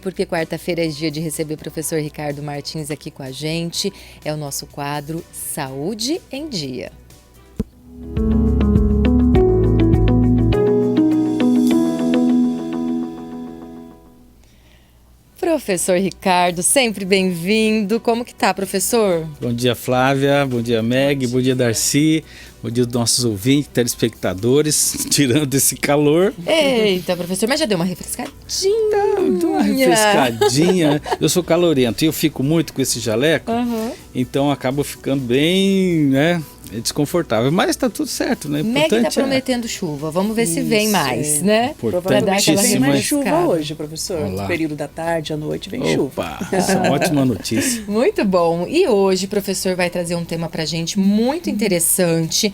porque quarta-feira é dia de receber o professor Ricardo Martins aqui com a gente. É o nosso quadro Saúde em Dia. Professor Ricardo, sempre bem-vindo. Como que tá, professor? Bom dia, Flávia. Bom dia, Meg. Bom dia, Darcy. Bom dia, nossos ouvintes, telespectadores, tirando esse calor. Eita, professor, mas já deu uma refrescadinha. Deu uma refrescadinha. Eu sou calorento e eu fico muito com esse jaleco, então acabo ficando bem, desconfortável. Mas tá tudo certo, né? Meg tá prometendo chuva. Vamos ver se vem mais, né? Provavelmente vem mais chuva hoje, professor. Olá. No período da tarde, à noite, vem chuva. Essa é uma ótima notícia. Muito bom. E hoje o professor vai trazer um tema pra gente muito interessante.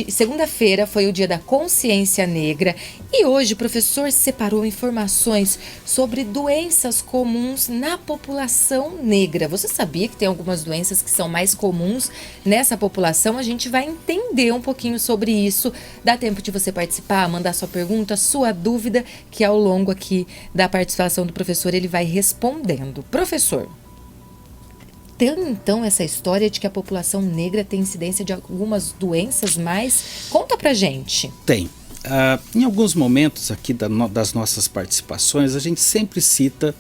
Segunda-feira foi o dia da consciência negra e hoje o professor separou informações sobre doenças comuns na população negra. Você sabia que tem algumas doenças que são mais comuns nessa população? A gente vai entender um pouquinho sobre isso. Dá tempo de você participar, mandar sua pergunta, sua dúvida, que ao longo aqui da participação do professor ele vai respondendo. Professor, tem então essa história de que a população negra tem incidência de algumas doenças mais? Conta pra gente. Tem. Em alguns momentos aqui das nossas participações, a gente sempre cita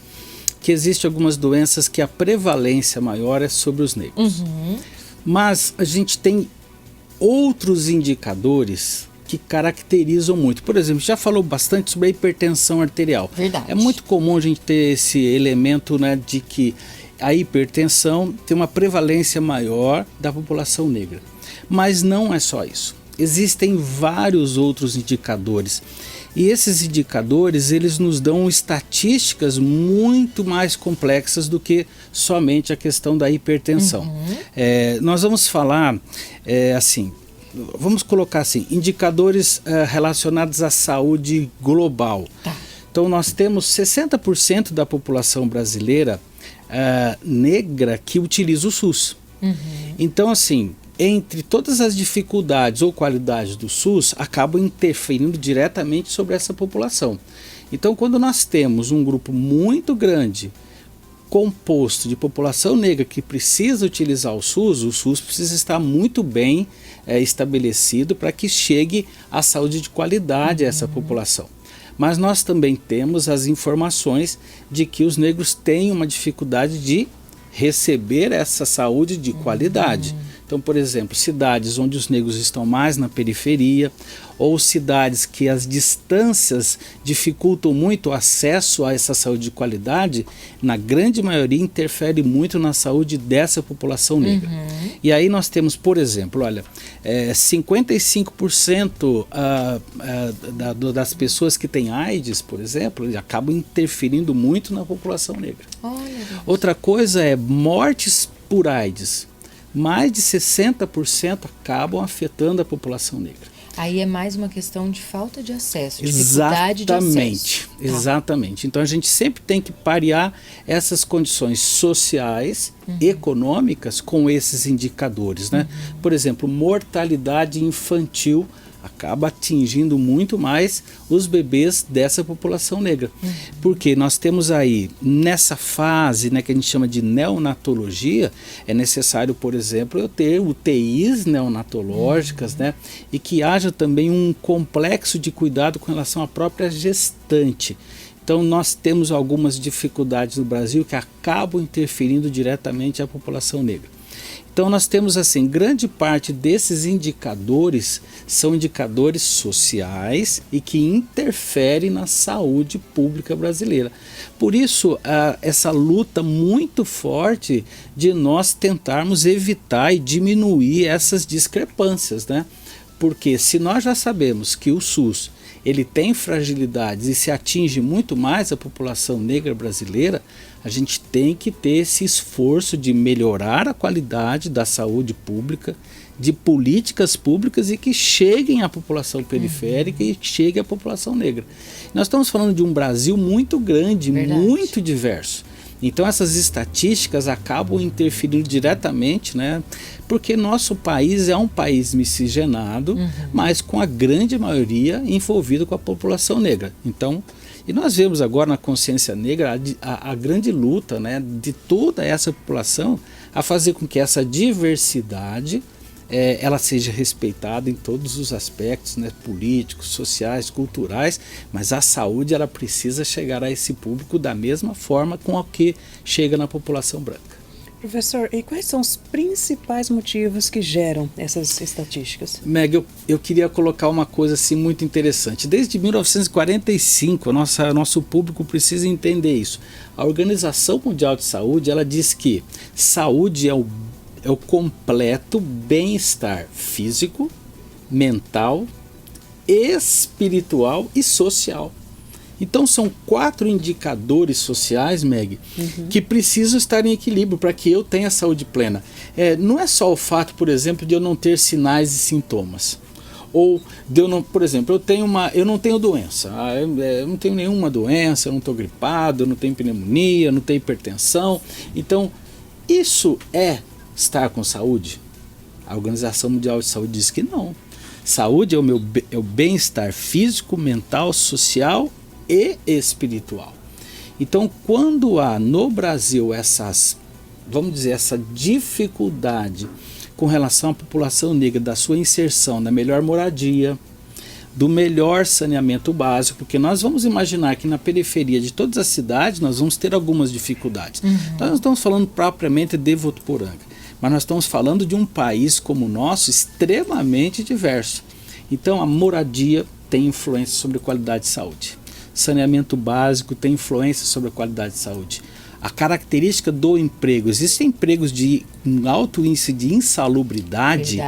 que existem algumas doenças que a prevalência maior é sobre os negros. Mas a gente tem outros indicadores que caracterizam muito. Por exemplo, já falou bastante sobre a hipertensão arterial. Verdade. É muito comum a gente ter esse elemento, de que a hipertensão tem uma prevalência maior da população negra. Mas não é só isso. Existem vários outros indicadores. E esses indicadores, eles nos dão estatísticas muito mais complexas do que somente a questão da hipertensão. Nós vamos falar, vamos colocar assim, indicadores relacionados à saúde global. Tá. Então nós temos 60% da população brasileira negra que utiliza o SUS. Então, assim, entre todas as dificuldades ou qualidades do SUS, acabam interferindo diretamente sobre essa população. Então, quando nós temos um grupo muito grande composto de população negra que precisa utilizar o SUS precisa estar muito bem estabelecido para que chegue à saúde de qualidade a essa população. Mas nós também temos as informações de que os negros têm uma dificuldade de receber essa saúde de qualidade. Então, por exemplo, cidades onde os negros estão mais na periferia, ou cidades que as distâncias dificultam muito o acesso a essa saúde de qualidade, na grande maioria interfere muito na saúde dessa população negra. E aí nós temos, por exemplo, 55% das pessoas que têm AIDS, por exemplo, acabam interferindo muito na população negra. Outra coisa é mortes por AIDS. Mais de 60% acabam afetando a população negra. Aí é mais uma questão de falta de acesso, dificuldade de acesso. Exatamente. Então a gente sempre tem que parear essas condições sociais, econômicas com esses indicadores, Por exemplo, mortalidade infantil acaba atingindo muito mais os bebês dessa população negra. Porque nós temos aí, nessa fase que a gente chama de neonatologia, é necessário, por exemplo, eu ter UTIs neonatológicas, e que haja também um complexo de cuidado com relação à própria gestante. Então nós temos algumas dificuldades no Brasil que acabam interferindo diretamente à população negra. Então nós temos assim, grande parte desses indicadores são indicadores sociais e que interferem na saúde pública brasileira. Por isso, essa luta muito forte de nós tentarmos evitar e diminuir essas discrepâncias, Porque se nós já sabemos que o SUS ele tem fragilidades e se atinge muito mais a população negra brasileira, a gente tem que ter esse esforço de melhorar a qualidade da saúde pública, de políticas públicas e que cheguem à população periférica e cheguem à população negra. Nós estamos falando de um Brasil muito grande, muito diverso. Então essas estatísticas acabam interferindo diretamente, porque nosso país é um país miscigenado, mas com a grande maioria envolvido com a população negra. Então E nós vemos agora na consciência negra a grande luta, né, de toda essa população a fazer com que essa diversidade ela seja respeitada em todos os aspectos, né, políticos, sociais, culturais, mas a saúde ela precisa chegar a esse público da mesma forma com a que chega na população branca. Professor, e quais são os principais motivos que geram essas estatísticas? Meg, eu queria colocar uma coisa assim muito interessante. Desde 1945, nosso público precisa entender isso. A Organização Mundial de Saúde, ela diz que saúde é o completo bem-estar físico, mental, espiritual e social. Então são 4 indicadores sociais, Meg, que precisam estar em equilíbrio para que eu tenha saúde plena. Não é só o fato, por exemplo, de eu não ter sinais e sintomas. Ou de eu não, por exemplo, eu não tenho doença. Eu não tenho nenhuma doença, eu não estou gripado, eu não tenho pneumonia, eu não tenho hipertensão. Então, isso é estar com saúde? A Organização Mundial de Saúde diz que não. Saúde é o bem-estar físico, mental, social e espiritual. Então, quando há no Brasil essa dificuldade com relação à população negra, da sua inserção na melhor moradia, do melhor saneamento básico, porque nós vamos imaginar que na periferia de todas as cidades nós vamos ter algumas dificuldades. Nós não estamos falando propriamente de Votuporanga, mas nós estamos falando de um país como o nosso extremamente diverso. Então a moradia tem influência sobre a qualidade de saúde. Saneamento básico tem influência sobre a qualidade de saúde. A característica do emprego, existem empregos de um alto índice de insalubridade,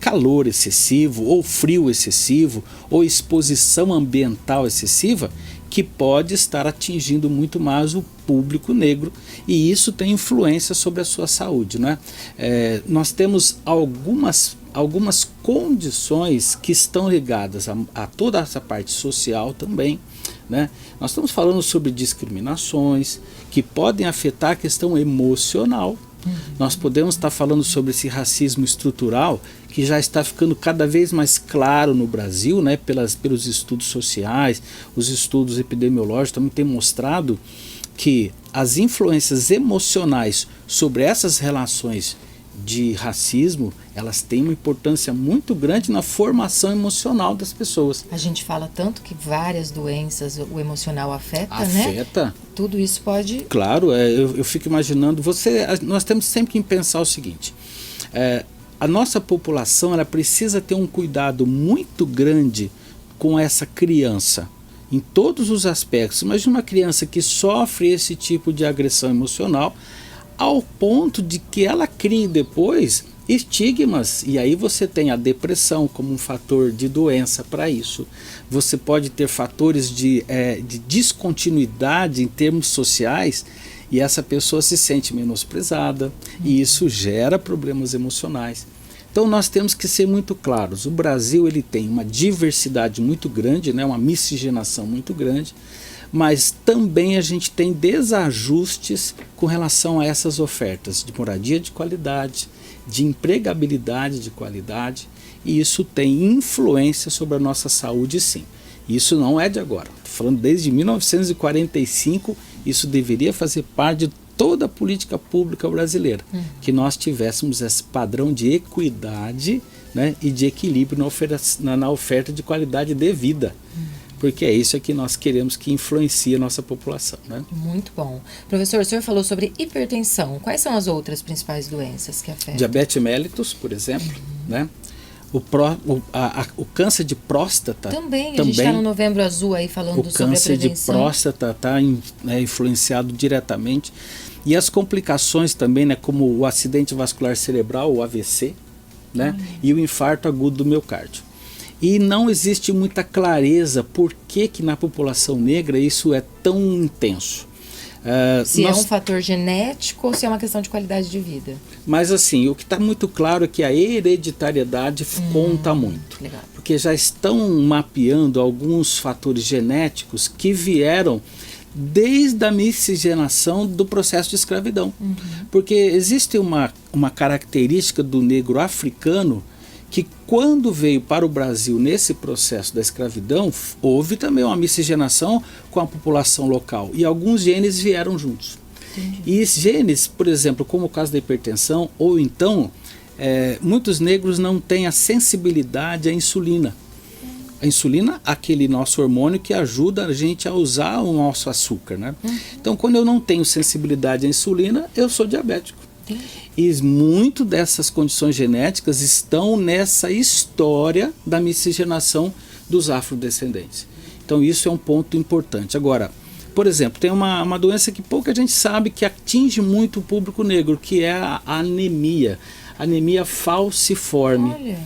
calor excessivo, ou frio excessivo, ou exposição ambiental excessiva, que pode estar atingindo muito mais o público negro, e isso tem influência sobre a sua saúde, né? Nós temos algumas condições que estão ligadas a toda essa parte social também, né? Nós estamos falando sobre discriminações que podem afetar a questão emocional. Nós podemos estar falando sobre esse racismo estrutural que já está ficando cada vez mais claro no Brasil, né? Pelos estudos sociais, os estudos epidemiológicos também têm mostrado que as influências emocionais sobre essas relações de racismo, elas têm uma importância muito grande na formação emocional das pessoas. A gente fala tanto que várias doenças o emocional afeta, né? Afeta. Tudo isso pode... Claro, eu fico imaginando, nós temos sempre que pensar o seguinte, a nossa população ela precisa ter um cuidado muito grande com essa criança, em todos os aspectos. Imagina uma criança que sofre esse tipo de agressão emocional, ao ponto de que ela crie depois estigmas, e aí você tem a depressão como um fator de doença para isso. Você pode ter fatores de descontinuidade em termos sociais, e essa pessoa se sente menosprezada, e isso gera problemas emocionais. Então nós temos que ser muito claros. O Brasil ele tem uma diversidade muito grande, né, uma miscigenação muito grande, mas também a gente tem desajustes com relação a essas ofertas de moradia de qualidade, de empregabilidade de qualidade, e isso tem influência sobre a nossa saúde, sim. Isso não é de agora. Estou falando desde 1945, isso deveria fazer parte de toda a política pública brasileira, que nós tivéssemos esse padrão de equidade, né, e de equilíbrio na oferta de qualidade de vida. Porque é isso que nós queremos que influencie a nossa população, né? Muito bom. Professor, o senhor falou sobre hipertensão. Quais são as outras principais doenças que afetam? Diabetes mellitus, por exemplo, né? O câncer de próstata. Também, a gente está no Novembro Azul aí falando sobre a prevenção. O câncer de próstata está influenciado diretamente. E as complicações também, né, como o acidente vascular cerebral, o AVC, né, e o infarto agudo do miocárdio. E não existe muita clareza por que na população negra isso é tão intenso. Se é um fator genético ou se é uma questão de qualidade de vida. Mas assim, o que está muito claro é que a hereditariedade conta muito. Legal. Porque já estão mapeando alguns fatores genéticos que vieram desde a miscigenação do processo de escravidão. Porque existe uma característica do negro africano que quando veio para o Brasil nesse processo da escravidão, houve também uma miscigenação com a população local e alguns genes vieram juntos. Entendi. E esses genes, por exemplo, como o caso da hipertensão, ou então muitos negros não têm a sensibilidade à insulina. A insulina, aquele nosso hormônio que ajuda a gente a usar o nosso açúcar, né? Então, quando eu não tenho sensibilidade à insulina, eu sou diabético. E muito dessas condições genéticas estão nessa história da miscigenação dos afrodescendentes. Então, isso é um ponto importante. Agora, por exemplo, tem uma doença que pouca gente sabe que atinge muito o público negro, que é a anemia. Anemia falciforme.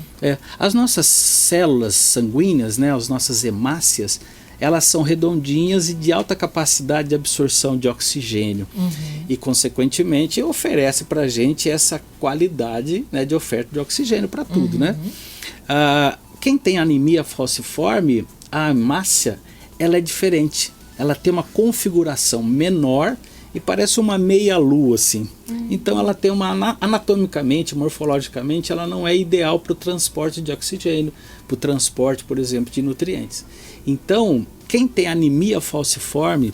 As nossas células sanguíneas, né, as nossas hemácias, elas são redondinhas e de alta capacidade de absorção de oxigênio. E, consequentemente, oferece para a gente essa qualidade, né, de oferta de oxigênio para tudo. Né? Quem tem anemia falciforme, a hemácia, ela é diferente. Ela tem uma configuração menor e parece uma meia-lua, assim. Então ela tem anatomicamente, morfologicamente, ela não é ideal para o transporte de oxigênio, para o transporte, por exemplo, de nutrientes. Então, quem tem anemia falciforme,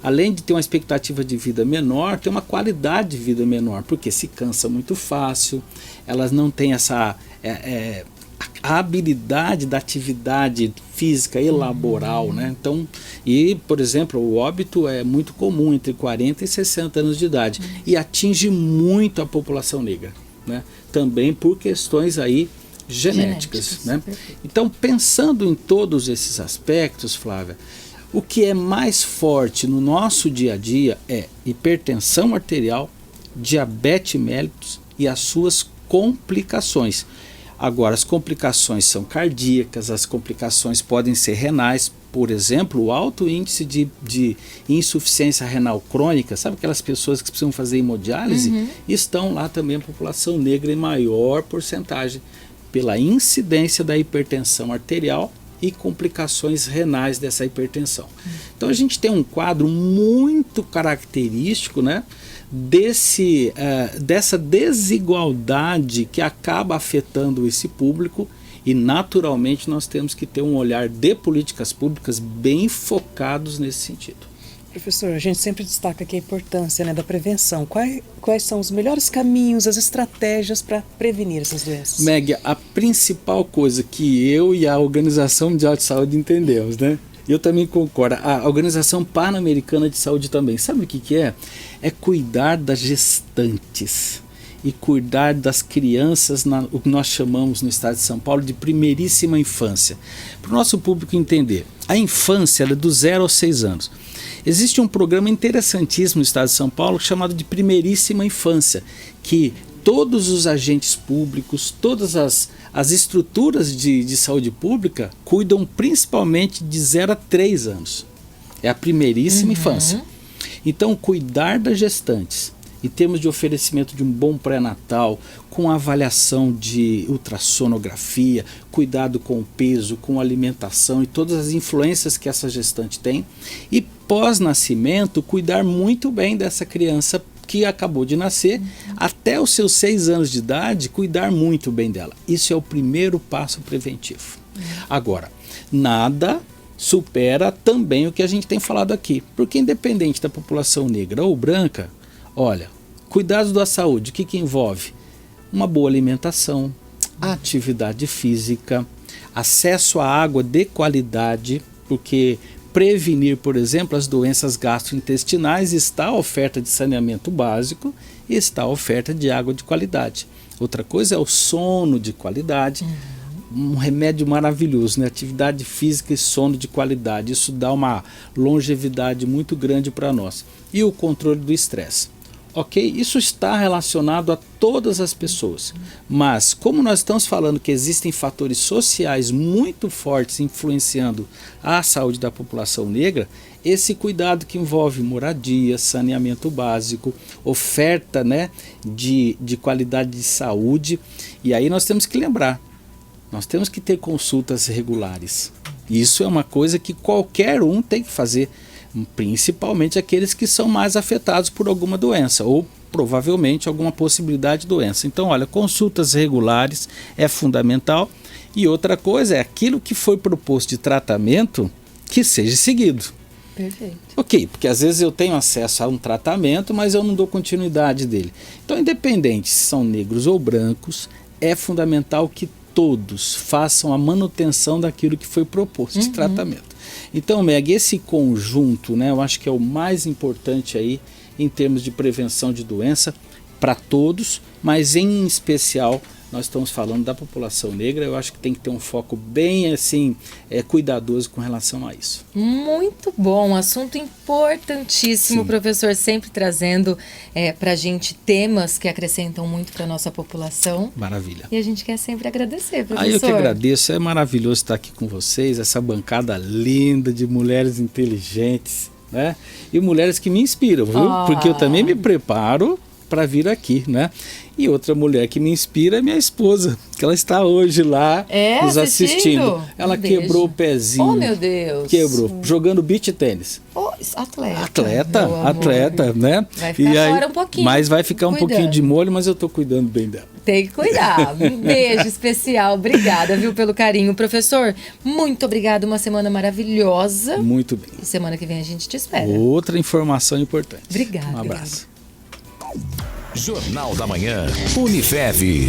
além de ter uma expectativa de vida menor, tem uma qualidade de vida menor, porque se cansa muito fácil, elas não têm essa a habilidade da atividade física e laboral, né? Então, e, por exemplo, o óbito é muito comum entre 40 e 60 anos de idade e atinge muito a população negra, né? Também por questões aí genéticas, né? Então, pensando em todos esses aspectos, Flávia, o que é mais forte no nosso dia a dia é hipertensão arterial, diabetes mellitus e as suas complicações. Agora, as complicações são cardíacas, as complicações podem ser renais, por exemplo, o alto índice de insuficiência renal crônica, sabe aquelas pessoas que precisam fazer hemodiálise? Estão lá também a população negra em maior porcentagem, pela incidência da hipertensão arterial e complicações renais dessa hipertensão. Então a gente tem um quadro muito característico, né, dessa desigualdade que acaba afetando esse público e naturalmente nós temos que ter um olhar de políticas públicas bem focados nesse sentido. Professor, a gente sempre destaca aqui a importância, né, da prevenção. Quais são os melhores caminhos, as estratégias para prevenir essas doenças? Meg, a principal coisa que eu e a Organização Mundial de Saúde entendemos, né? Eu também concordo. A Organização Pan-Americana de Saúde também. Sabe o que é? É cuidar das gestantes e cuidar das crianças, o que nós chamamos no estado de São Paulo de primeiríssima infância. Para o nosso público entender, a infância ela é do 0 aos 6 anos. Existe um programa interessantíssimo no estado de São Paulo chamado de primeiríssima infância, que todos os agentes públicos, todas as estruturas de saúde pública cuidam principalmente de 0 a 3 anos. É a primeiríssima infância. Então, cuidar das gestantes, em termos de oferecimento de um bom pré-natal, com avaliação de ultrassonografia, cuidado com o peso, com a alimentação e todas as influências que essa gestante tem. E pós-nascimento, cuidar muito bem dessa criança que acabou de nascer, até os seus 6 anos de idade, cuidar muito bem dela. Isso é o primeiro passo preventivo. Agora, nada supera também o que a gente tem falado aqui, porque independente da população negra ou branca, olha, cuidados da saúde, o que envolve? Uma boa alimentação, atividade física, acesso à água de qualidade, porque prevenir, por exemplo, as doenças gastrointestinais está a oferta de saneamento básico e está a oferta de água de qualidade. Outra coisa é o sono de qualidade, um remédio maravilhoso, né? Atividade física e sono de qualidade, isso dá uma longevidade muito grande para nós. E o controle do estresse. Ok? Isso está relacionado a todas as pessoas, mas como nós estamos falando que existem fatores sociais muito fortes influenciando a saúde da população negra, esse cuidado que envolve moradia, saneamento básico, oferta, né, de qualidade de saúde, e aí nós temos que lembrar, nós temos que ter consultas regulares. Isso é uma coisa que qualquer um tem que fazer. principalmente aqueles que são mais afetados por alguma doença ou provavelmente alguma possibilidade de doença. Então, olha, consultas regulares é fundamental. E outra coisa é aquilo que foi proposto de tratamento que seja seguido. Perfeito. Ok, porque às vezes eu tenho acesso a um tratamento, mas eu não dou continuidade dele. Então, independente se são negros ou brancos, é fundamental que todos façam a manutenção daquilo que foi proposto de tratamento. Então, Meg, esse conjunto, né, eu acho que é o mais importante aí em termos de prevenção de doença para todos, mas em especial nós estamos falando da população negra. Eu acho que tem que ter um foco bem assim, cuidadoso com relação a isso. Muito bom, assunto importantíssimo, Sim. professor, sempre trazendo para a gente temas que acrescentam muito para a nossa população. Maravilha. E a gente quer sempre agradecer, professor. Aí eu que agradeço, é maravilhoso estar aqui com vocês, essa bancada linda de mulheres inteligentes, né? E mulheres que me inspiram, viu? Porque eu também me preparo para vir aqui, né? E outra mulher que me inspira é minha esposa, que ela está hoje lá nos assistindo. Ela quebrou o pezinho. Oh, meu Deus. Quebrou, jogando beach tênis. Oh, atleta, né? Vai ficar fora um pouquinho. Mas vai ficar um pouquinho de molho, mas eu estou cuidando bem dela. Tem que cuidar. Um beijo especial. Obrigada, viu, pelo carinho. Professor, muito obrigada. Uma semana maravilhosa. Muito bem. E semana que vem a gente te espera. Outra informação importante. Obrigada. Um abraço. Jornal da Manhã, Unifev.